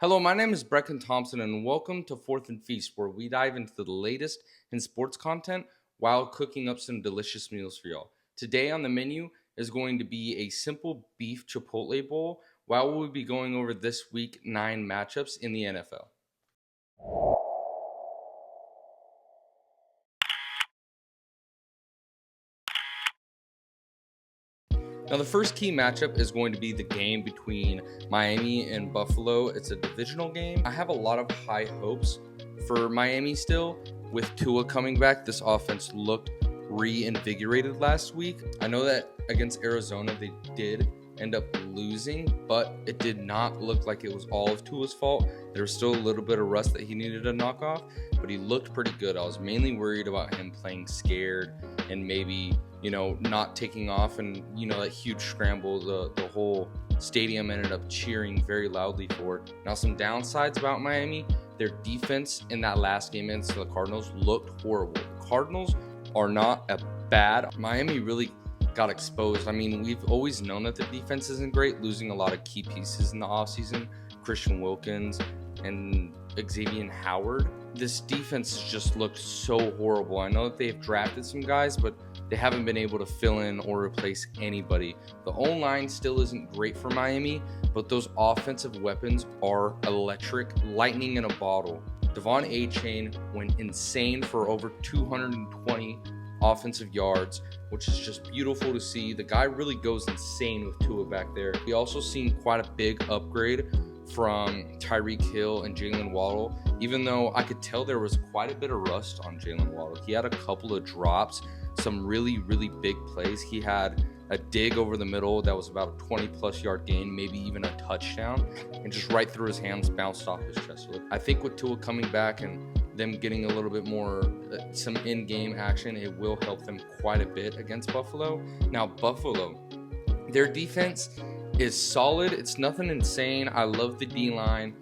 Hello, my name is Brecken Thompson, and welcome to Fourth and Feast, where we dive into the latest in sports content while cooking up some delicious meals for y'all. Today on the menu is going to be a simple beef Chipotle bowl, while we'll be going over this week 9 matchups in the NFL. Now, the first key matchup is going to be the game between Miami and Buffalo. It's a divisional game. I have a lot of high hopes for Miami still. With Tua coming back, this offense looked reinvigorated last week. I know that against Arizona, they did end up losing, but it did not look like it was all of Tua's fault. There was still a little bit of rust that he needed to knock off, but he looked pretty good. I was mainly worried about him playing scared and maybe not taking off, and that huge scramble, the whole stadium ended up cheering very loudly for it. Now, some downsides about Miami: their defense in that last game against the Cardinals looked horrible. The Cardinals are not a bad. Miami really got exposed. I mean, we've always known that the defense isn't great, losing a lot of key pieces in the offseason, Christian Wilkins and Xavier Howard. This defense has just looked so horrible. I know that they've drafted some guys, but they haven't been able to fill in or replace anybody. The O-line still isn't great for Miami, but those offensive weapons are electric, lightning in a bottle. Devon A-Chain went insane for over 220 offensive yards, which is just beautiful to see. The guy really goes insane with Tua back there. We also seen quite a big upgrade from Tyreek Hill and Jalen Waddle, even though I could tell there was quite a bit of rust on Jalen Waddle. He had a couple of drops, some really big plays. He had a dig over the middle that was about a 20-plus yard gain, maybe even a touchdown, and just right through his hands, bounced off his chest. I think with Tua coming back and them getting a little bit more some in-game action, it will help them quite a bit against Buffalo. Now, Buffalo, their defense is solid. It's nothing insane. I love the D-line.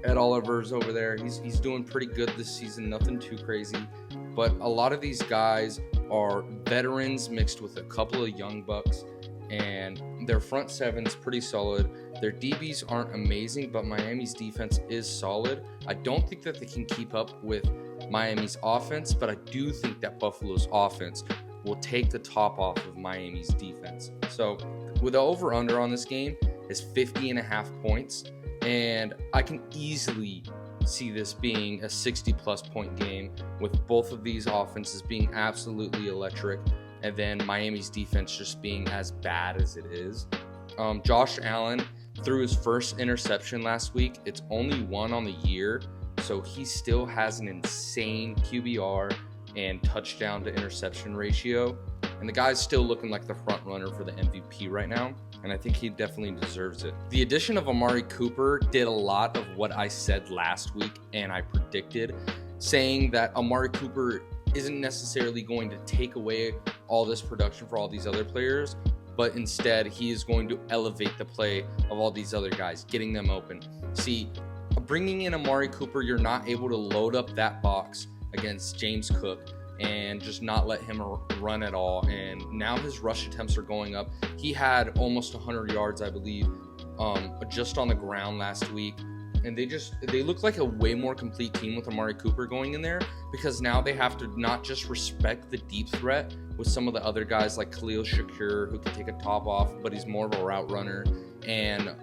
Ed Oliver's over there. He's doing pretty good this season. Nothing too crazy. But a lot of these guys are veterans mixed with a couple of young bucks, and their front seven's pretty solid. Their DBs aren't amazing, but Miami's defense is solid. I don't think that they can keep up with Miami's offense, but I do think that Buffalo's offense will take the top off of Miami's defense. So with the over-under on this game is 50.5 points, and I can easily see this being a 60-plus point game with both of these offenses being absolutely electric, and then Miami's defense just being as bad as it is. Josh Allen threw his first interception last week. It's only one on the year, so he still has an insane QBR and touchdown to interception ratio. And the guy's still looking like the front runner for the MVP right now, and I think he definitely deserves it. The addition of Amari Cooper did a lot of what I said last week and I predicted, saying that Amari Cooper isn't necessarily going to take away all this production for all these other players, but instead he is going to elevate the play of all these other guys, getting them open. See, bringing in Amari Cooper, you're not able to load up that box against James Cook and just not let him run at all. And now his rush attempts are going up. He had almost 100 yards, I believe, just on the ground last week. And they look like a way more complete team with Amari Cooper going in there, because now they have to not just respect the deep threat with some of the other guys like Khalil Shakir, who can take a top off, but he's more of a route runner, and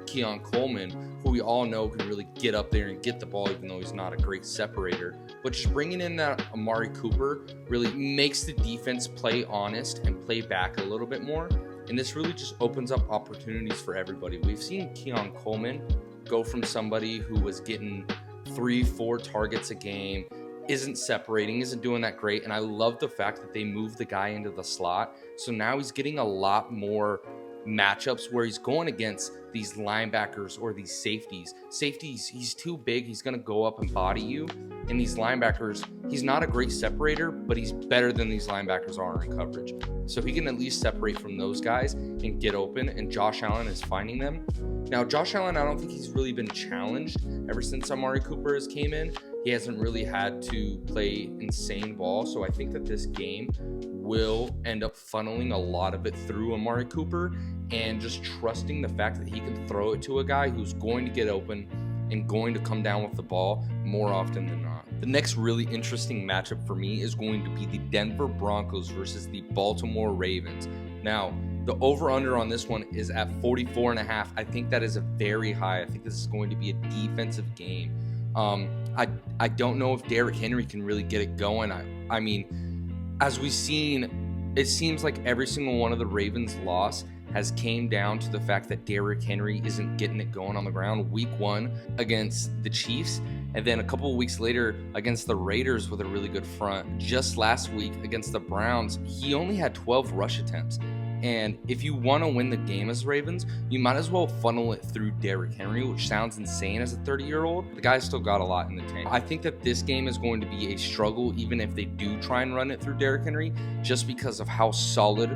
Keon Coleman, who we all know can really get up there and get the ball, even though he's not a great separator. But just bringing in that Amari Cooper really makes the defense play honest and play back a little bit more. And this really just opens up opportunities for everybody. We've seen Keon Coleman go from somebody who was getting 3-4 targets a game, isn't separating, isn't doing that great. And I love the fact that they moved the guy into the slot. So now he's getting a lot more matchups where he's going against these linebackers or these safeties. Safeties, he's too big. He's going to go up and body you. And these linebackers, he's not a great separator, but he's better than these linebackers are in coverage. So he can at least separate from those guys and get open, and Josh Allen is finding them. Now, Josh Allen, I don't think he's really been challenged ever since Amari Cooper has came in. he hasn't really had to play insane ball. So I think that this game will end up funneling a lot of it through Amari Cooper and just trusting the fact that he can throw it to a guy who's going to get open and going to come down with the ball more often than not. The next really interesting matchup for me is going to be the Denver Broncos versus the Baltimore Ravens. Now, the over-under on this one is at 44.5. I think that is a very high. I think this is going to be a defensive game. I don't know if Derrick Henry can really get it going. I mean, as we've seen, it seems like every single one of the Ravens' loss has came down to the fact that Derrick Henry isn't getting it going on the ground. Week 1 against the Chiefs, and then a couple of weeks later against the Raiders with a really good front. Just last week against the Browns, he only had 12 rush attempts. And if you want to win the game as Ravens, you might as well funnel it through Derrick Henry, which sounds insane as a 30-year-old. The guy's still got a lot in the tank. I think that this game is going to be a struggle, even if they do try and run it through Derrick Henry, just because of how solid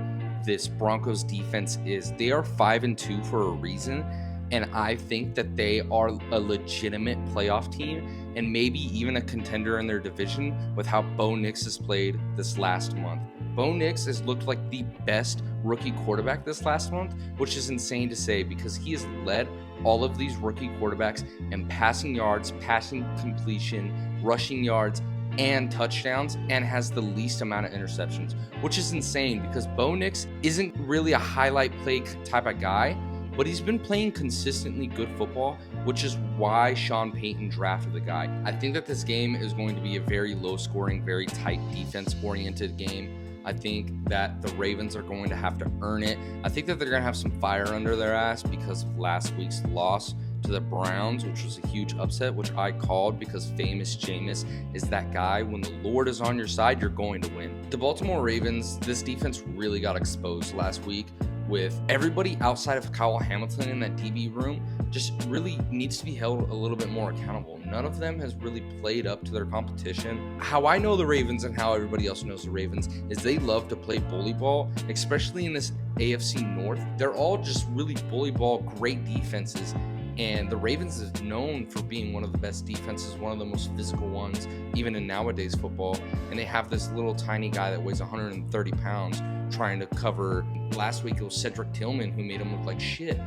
this Broncos defense is. They are 5-2 for a reason, and I think that they are a legitimate playoff team and maybe even a contender in their division with how Bo Nix has played this last month. Bo Nix has looked like the best rookie quarterback this last month, which is insane to say because he has led all of these rookie quarterbacks in passing yards, passing completion, rushing yards, and touchdowns, and has the least amount of interceptions, which is insane because Bo Nix isn't really a highlight play type of guy, but he's been playing consistently good football, which is why Sean Payton drafted the guy. I think that this game is going to be a very low-scoring, very tight defense-oriented game. I think that the Ravens are going to have to earn it. I think that they're going to have some fire under their ass because of last week's loss to the Browns, which was a huge upset, which I called because famous Jameis is that guy. When the Lord is on your side, you're going to win. The Baltimore Ravens, this defense really got exposed last week with everybody outside of Kyle Hamilton in that DB room just really needs to be held a little bit more accountable. None of them has really played up to their competition. How I know the Ravens and how everybody else knows the Ravens is they love to play bully ball, especially in this AFC North. They're all just really bully ball, great defenses. And the Ravens is known for being one of the best defenses, one of the most physical ones, even in nowadays football. And they have this little tiny guy that weighs 130 pounds trying to cover. Last week it was Cedric Tillman who made him look like shit.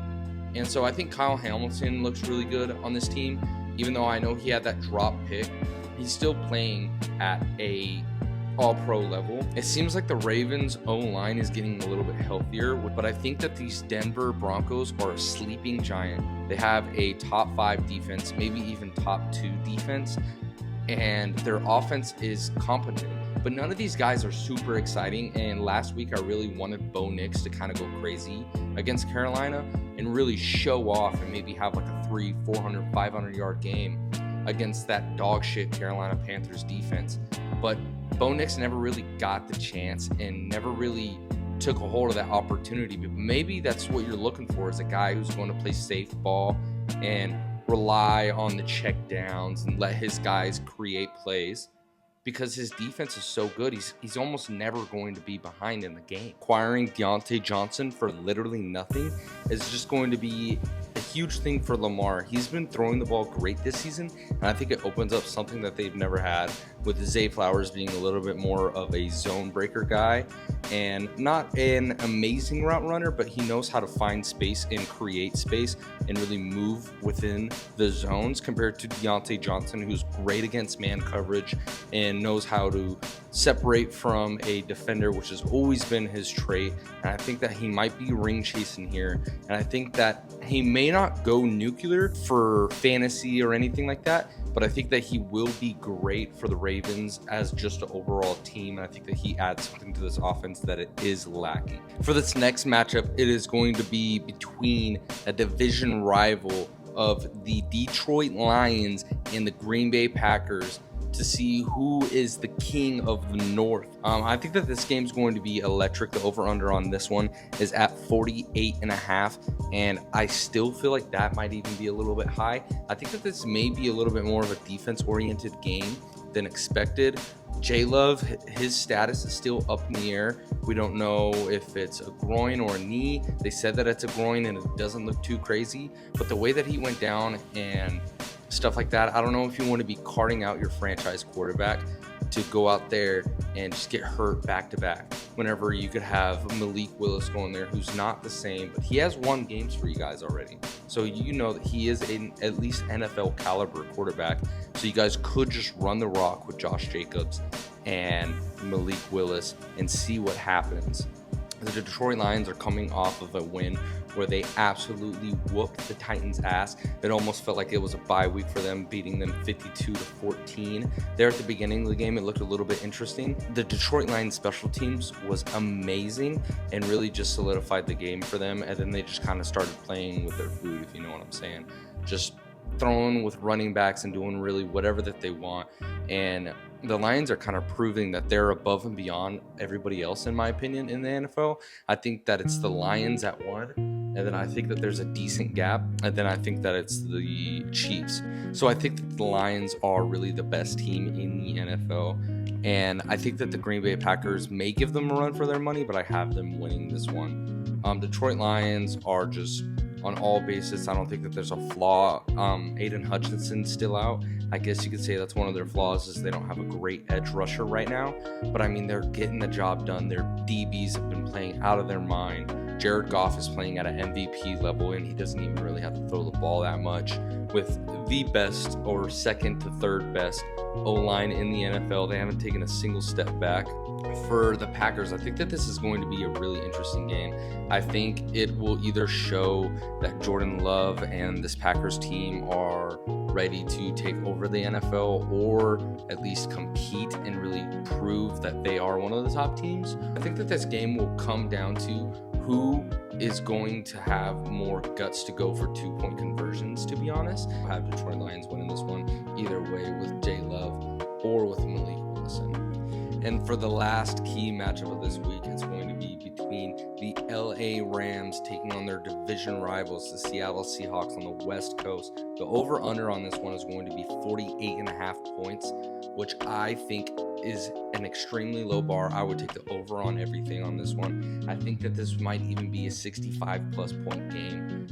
And so I think Kyle Hamilton looks really good on this team. Even though I know he had that drop pick, he's still playing at a all-pro level. It seems like the Ravens O-line is getting a little bit healthier, but I think that these Denver Broncos are a sleeping giant. They have a top 5 defense, maybe even top 2 defense, and their offense is competent. But none of these guys are super exciting, and last week I really wanted Bo Nix to kind of go crazy against Carolina and really show off and maybe have like a 400, 500-yard game against that dog shit Carolina Panthers defense. But Bo Nix never really got the chance and never really took a hold of that opportunity. But maybe that's what you're looking for, is a guy who's going to play safe ball and rely on the check downs and let his guys create plays, because his defense is so good. He's almost never going to be behind in the game. Acquiring Deontay Johnson for literally nothing is just going to be a huge thing for Lamar. He's been throwing the ball great this season, and I think it opens up something that they've never had, with Zay Flowers being a little bit more of a zone breaker guy and not an amazing route runner, but he knows how to find space and create space and really move within the zones, compared to Deontay Johnson, who's great against man coverage and knows how to separate from a defender, which has always been his trait. And I think that he might be ring chasing here, and I think that he may not go nuclear for fantasy or anything like that, but I think that he will be great for the Ravens as just an overall team, and I think that he adds something to this offense that it is lacking. For this next matchup, it is going to be between a division rival of the Detroit Lions and the Green Bay Packers to see who is the king of the North. I think that this game is going to be electric. The over-under on this one is at 48.5, and I still feel like that might even be a little bit high. I think that this may be a little bit more of a defense-oriented game than expected. J-Love, his status is still up in the air. We don't know if it's a groin or a knee. They said that it's a groin and it doesn't look too crazy, but the way that he went down and stuff like that. I don't know if you want to be carting out your franchise quarterback to go out there and just get hurt back to back whenever you could have Malik Willis going there, who's not the same, but he has won games for you guys already. So you know that he is an at least NFL caliber quarterback. So you guys could just run the rock with Josh Jacobs and Malik Willis and see what happens. The Detroit Lions are coming off of a win where they absolutely whooped the Titans' ass. It almost felt like it was a bye week for them, beating them 52-14. There at the beginning of the game, it looked a little bit interesting. The Detroit Lions special teams was amazing and really just solidified the game for them. And then they just kind of started playing with their food, if you know what I'm saying. Just throwing with running backs and doing really whatever that they want. And the Lions are kind of proving that they're above and beyond everybody else, in my opinion, in the NFL. I think that it's the Lions at 1, and then I think that there's a decent gap, and then I think that it's the Chiefs. So I think that the Lions are really the best team in the NFL, and I think that the Green Bay Packers may give them a run for their money, but I have them winning this one. Detroit Lions are just on all bases. I don't think that there's a flaw. Aiden Hutchinson's still out. I guess you could say that's one of their flaws, is they don't have a great edge rusher right now. But I mean, they're getting the job done. Their DBs have been playing out of their mind. Jared Goff is playing at an MVP level, and he doesn't even really have to throw the ball that much. With the best or second to third best O-line in the NFL, they haven't taken a single step back. For the Packers, I think that this is going to be a really interesting game. I think it will either show that Jordan Love and this Packers team are ready to take over the NFL, or at least compete and really prove that they are one of the top teams. I think that this game will come down to who is going to have more guts to go for 2-point conversions, to be honest. I have Detroit Lions winning this one either way, with J Love or with Malik Willis. And for the last key matchup of this week, it's going to be between the LA Rams taking on their division rivals, the Seattle Seahawks on the West Coast. The over-under on this one is going to be 48.5 points, which I think is an extremely low bar. I would take the over on everything on this one. I think that this might even be a 65-plus point game.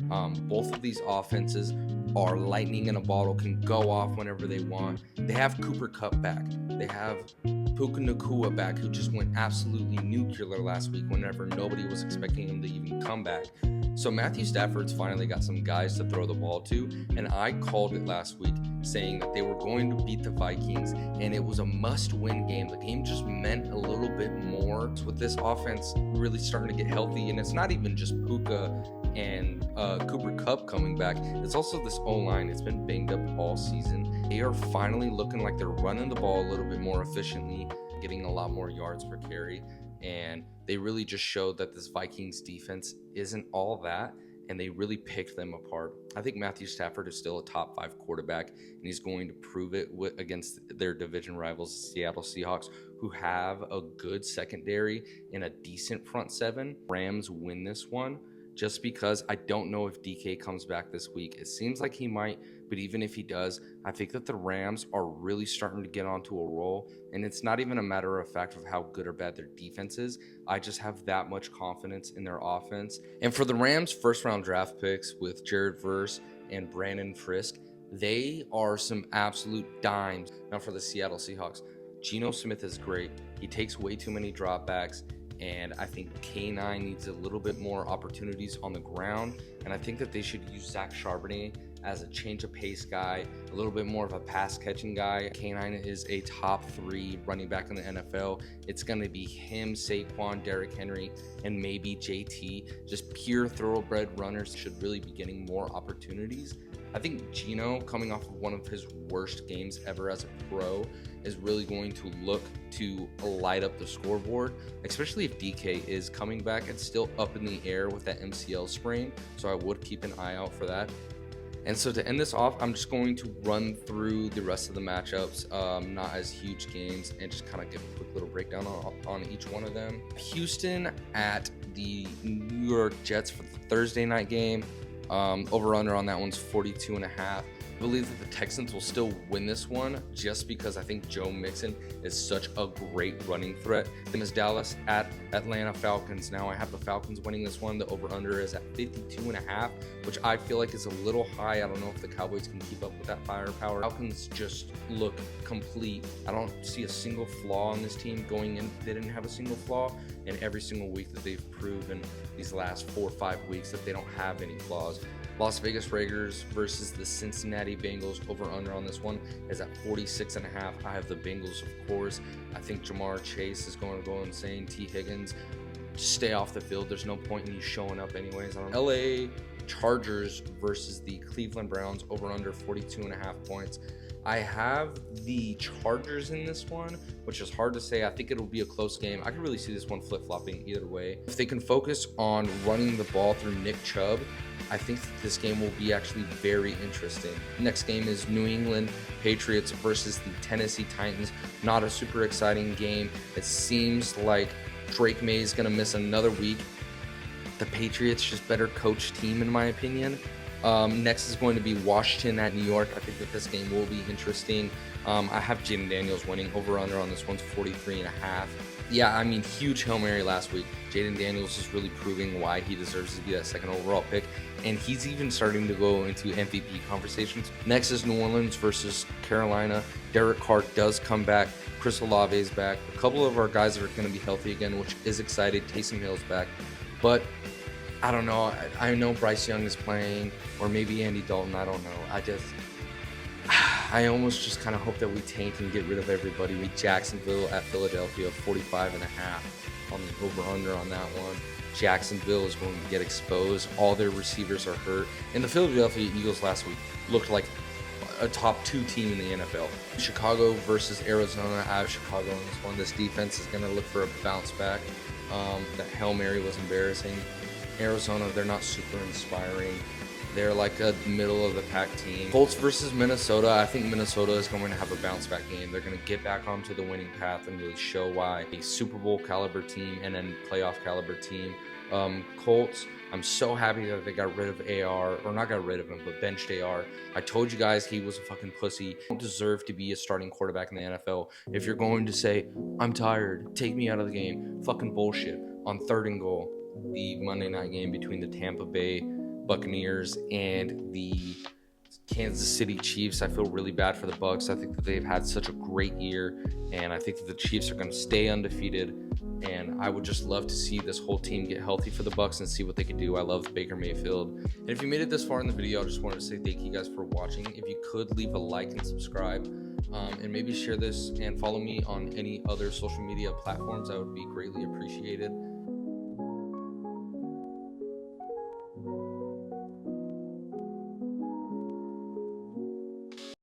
Both of these offenses are lightning in a bottle, can go off whenever they want. They have Cooper Kupp back. They have Puka Nacua back, who just went absolutely nuclear last week whenever nobody was expecting him to even come back. So Matthew Stafford's finally got some guys to throw the ball to, and I called it last week saying that they were going to beat the Vikings, and it was a must-win game. The game just meant a little bit more with this offense really starting to get healthy, and it's not even just Puka and Cooper Kupp coming back. It's also this O-line. It's been banged up all season. They are finally looking like they're running the ball a little bit more efficiently, getting a lot more yards per carry, and they really just showed that this Vikings defense isn't all that, and they really picked them apart. I think Matthew Stafford is still a top 5 quarterback, and he's going to prove it against their division rivals, the Seattle Seahawks, who have a good secondary and a decent front seven. Rams win this one, just because I don't know if DK comes back this week. It seems like he might, but even if he does, I think that the Rams are really starting to get onto a roll, and it's not even a matter of fact of how good or bad their defense is. I just have that much confidence in their offense. And for the Rams' first-round draft picks with Jared Verse and Brandon Frisk, they are some absolute dimes. Now for the Seattle Seahawks, Geno Smith is great. He takes way too many dropbacks, and I think K9 needs a little bit more opportunities on the ground, and I think that they should use Zach Charbonnet as a change of pace guy, a little bit more of a pass catching guy. K9 is a top 3 running back in the NFL. It's going to be him, Saquon, Derrick Henry, and maybe JT. Just pure thoroughbred runners should really be getting more opportunities. I think Geno, coming off of one of his worst games ever as a pro, is really going to look to light up the scoreboard, especially if DK is coming back. It's still up in the air with that MCL sprain, so I would keep an eye out for that. And so to end this off, I'm just going to run through the rest of the matchups, not as huge games, and just kind of give a quick little breakdown on each one of them. Houston at the New York Jets for the Thursday night game. Over-under on that one's 42.5. I believe that the Texans will still win this one just because I think Joe Mixon is such a great running threat. Then is Dallas at Atlanta Falcons. Now I have the Falcons winning this one. The over-under is at 52.5, which I feel like is a little high. I don't know if the Cowboys can keep up with that firepower. Falcons just look complete. I don't see a single flaw on this team going in. They didn't have a single flaw in every single week that they've proven these last 4 or 5 weeks that they don't have any flaws. Las Vegas Raiders versus the Cincinnati Bengals. Over-under on this one is at 46.5. I have the Bengals, of course. I think Jamar Chase is going to go insane. T. Higgins, just stay off the field. There's no point in you showing up anyways. LA Chargers versus the Cleveland Browns. Over-under 42.5 points. I have the Chargers in this one, which is hard to say. I think it'll be a close game. I can really see this one flip-flopping either way. If they can focus on running the ball through Nick Chubb, I think that this game will be actually very interesting. Next game is New England Patriots versus the Tennessee Titans. Not a super exciting game. It seems like Drake May is going to miss another week. The Patriots just better coach team in my opinion. Next is going to be Washington at New York. I think that this game will be interesting. I have Jaden Daniels winning. Over-under on this one's 43.5. Yeah, I mean, huge Hail Mary last week. Jaden Daniels is really proving why he deserves to be that second overall pick, and he's even starting to go into MVP conversations. Next is New Orleans versus Carolina. Derek Carr does come back. Chris Olave is back. A couple of our guys are going to be healthy again, which is exciting. Taysom Hill's back. But I don't know. I know Bryce Young is playing, or maybe Andy Dalton. I don't know. I almost just kind of hope that we tank and get rid of everybody. We Jacksonville at Philadelphia, 45.5 on the over-under on that one. Jacksonville is going to get exposed. All their receivers are hurt. And the Philadelphia Eagles last week looked like a top 2 team in the NFL. Chicago versus Arizona. I have Chicago in this one. This defense is going to look for a bounce back. That Hail Mary was embarrassing. Arizona, they're not super inspiring. They're like a middle of the pack team. Colts versus Minnesota. I think Minnesota is going to have a bounce back game. They're going to get back onto the winning path and really show why a Super Bowl caliber team and then playoff caliber team. Colts, I'm so happy that they got rid of AR, or not got rid of him, but benched AR. I told you guys he was a fucking pussy. You don't deserve to be a starting quarterback in the NFL. If you're going to say, I'm tired, take me out of the game, fucking bullshit. On 3rd and goal, the Monday night game between the Tampa Bay Buccaneers and the Kansas City Chiefs. I feel really bad for the Bucs. I think that they've had such a great year, and I think that the Chiefs are going to stay undefeated, and I would just love to see this whole team get healthy for the Bucs and see what they can do. I love Baker Mayfield. And if you made it this far in the video, I just wanted to say thank you guys for watching. If you could leave a like and subscribe, and maybe share this and follow me on any other social media platforms, that would be greatly appreciated.